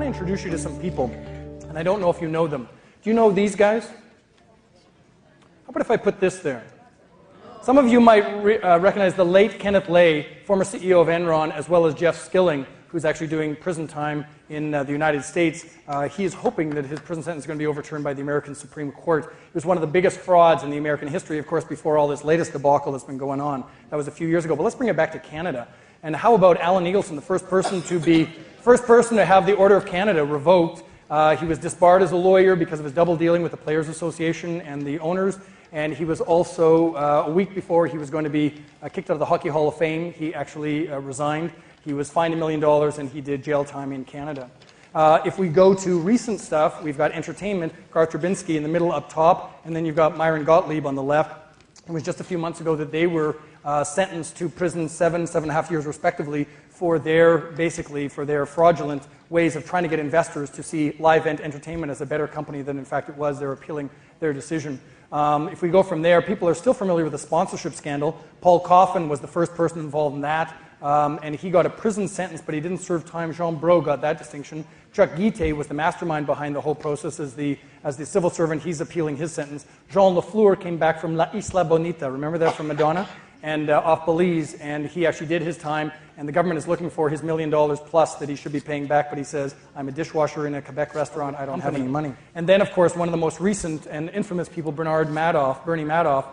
introduce you to some people, and I don't know if you know them. Do you know these guys? How about if I put this there? Some of you might recognize the late Kenneth Lay, former CEO of Enron, as well as Jeff Skilling, who's actually doing prison time in the United States. He is hoping that his prison sentence is going to be overturned by the American Supreme Court. It was one of the biggest frauds in the American history, of course, before all this latest debacle that's been going on. That was a few years ago. But let's bring it back to Canada. And how about Alan Eagleson, the first person to have the Order of Canada revoked? He was disbarred as a lawyer because of his double dealing with the Players Association and the owners. And he was also, a week before he was going to be kicked out of the Hockey Hall of Fame, he actually resigned. He was fined $1 million, and he did jail time in Canada. If we go to recent stuff, we've got entertainment, Garth Drabinsky in the middle up top, and then you've got Myron Gottlieb on the left. It was just a few months ago that they were sentenced to prison 7.5 years respectively for their fraudulent ways of trying to get investors to see live event entertainment as a better company than in fact it was. They're appealing their decision. If we go from there, people are still familiar with the sponsorship scandal. Paul Coffin was the first person involved in that. And he got a prison sentence, but he didn't serve time. Jean Brault got that distinction. Chuck Guite was the mastermind behind the whole process as the civil servant. He's appealing his sentence. Jean Lafleur came back from La Isla Bonita. Remember that from Madonna? And off Belize, and he actually did his time, and the government is looking for his $1 million plus that he should be paying back, but he says, I'm a dishwasher in a Quebec restaurant, I don't have any money. And then, of course, one of the most recent and infamous people, Bernie Madoff,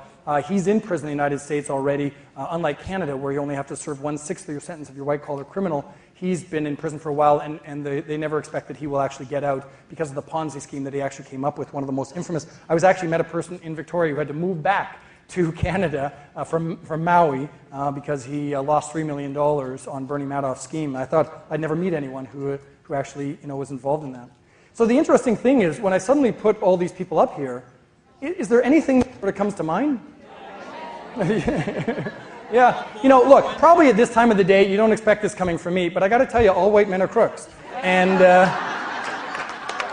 he's in prison in the United States already, unlike Canada, where you only have to serve 1/6 of your sentence if you're white-collar criminal. He's been in prison for a while, and they never expect that he will actually get out because of the Ponzi scheme that he actually came up with, one of the most infamous. I was actually met a person in Victoria who had to move back to Canada from Maui because he lost $3 million on Bernie Madoff's scheme. I thought I'd never meet anyone who actually was involved in that. So the interesting thing is, when I suddenly put all these people up here, is there anything that comes to mind? Yeah, look, probably at this time of the day, you don't expect this coming from me, but I got to tell you, all white men are crooks. And,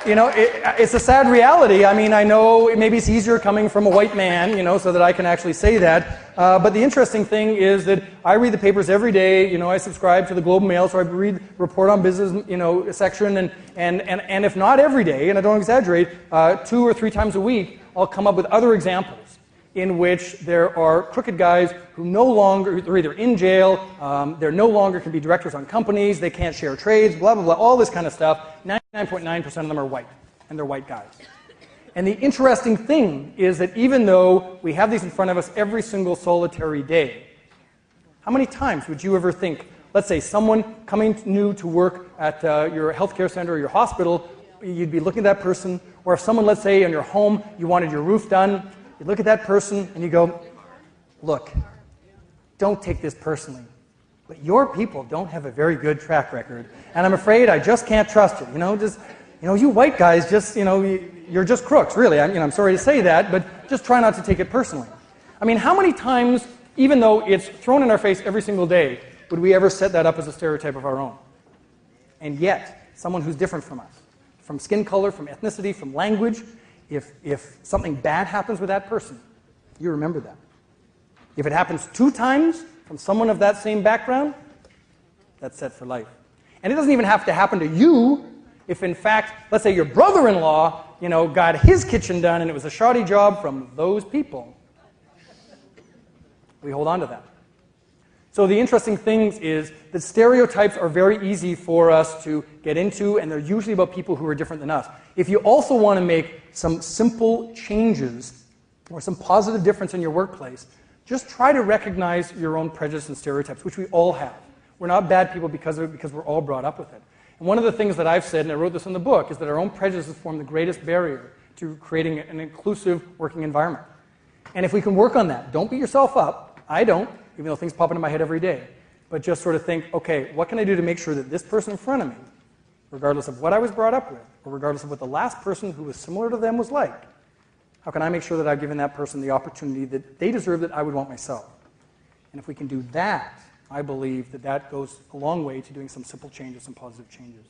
it's a sad reality. I mean, I know maybe it's easier coming from a white man, so that I can actually say that. But the interesting thing is that I read the papers every day. I subscribe to the Globe and Mail, so I read Report on Business, section, and if not every day, and I don't exaggerate, 2 or 3 times a week, I'll come up with other examples in which there are crooked guys who they're either in jail, they no longer can be directors on companies, they can't share trades, blah, blah, blah, all this kind of stuff. 99.9% of them are white, and they're white guys. And the interesting thing is that even though we have these in front of us every single solitary day, how many times would you ever think, let's say someone coming new to work at your healthcare center or your hospital, you'd be looking at that person, or if someone, let's say in your home, you wanted your roof done, you look at that person and you go, look, don't take this personally, but your people don't have a very good track record, and I'm afraid I just can't trust you. You white guys you're just crooks, really. I'm sorry to say that, but just try not to take it personally. I mean, how many times, even though it's thrown in our face every single day, would we ever set that up as a stereotype of our own? And yet, someone who's different from us, from skin color, from ethnicity, from language, if something bad happens with that person, you remember that. If it happens 2 times from someone of that same background, that's set for life. And it doesn't even have to happen to you if, in fact, let's say your brother-in-law, got his kitchen done and it was a shoddy job from those people. We hold on to that. So the interesting thing is that stereotypes are very easy for us to get into, and they're usually about people who are different than us. If you also want to make some simple changes or some positive difference in your workplace, just try to recognize your own prejudice and stereotypes, which we all have. We're not bad people because of it, because we're all brought up with it. And one of the things that I've said, and I wrote this in the book, is that our own prejudices form the greatest barrier to creating an inclusive working environment. And if we can work on that, don't beat yourself up. I don't, even though things pop into my head every day. But just sort of think, okay, what can I do to make sure that this person in front of me, regardless of what I was brought up with, or regardless of what the last person who was similar to them was like, how can I make sure that I've given that person the opportunity that they deserve that I would want myself? And if we can do that, I believe that that goes a long way to doing some simple changes, some positive changes.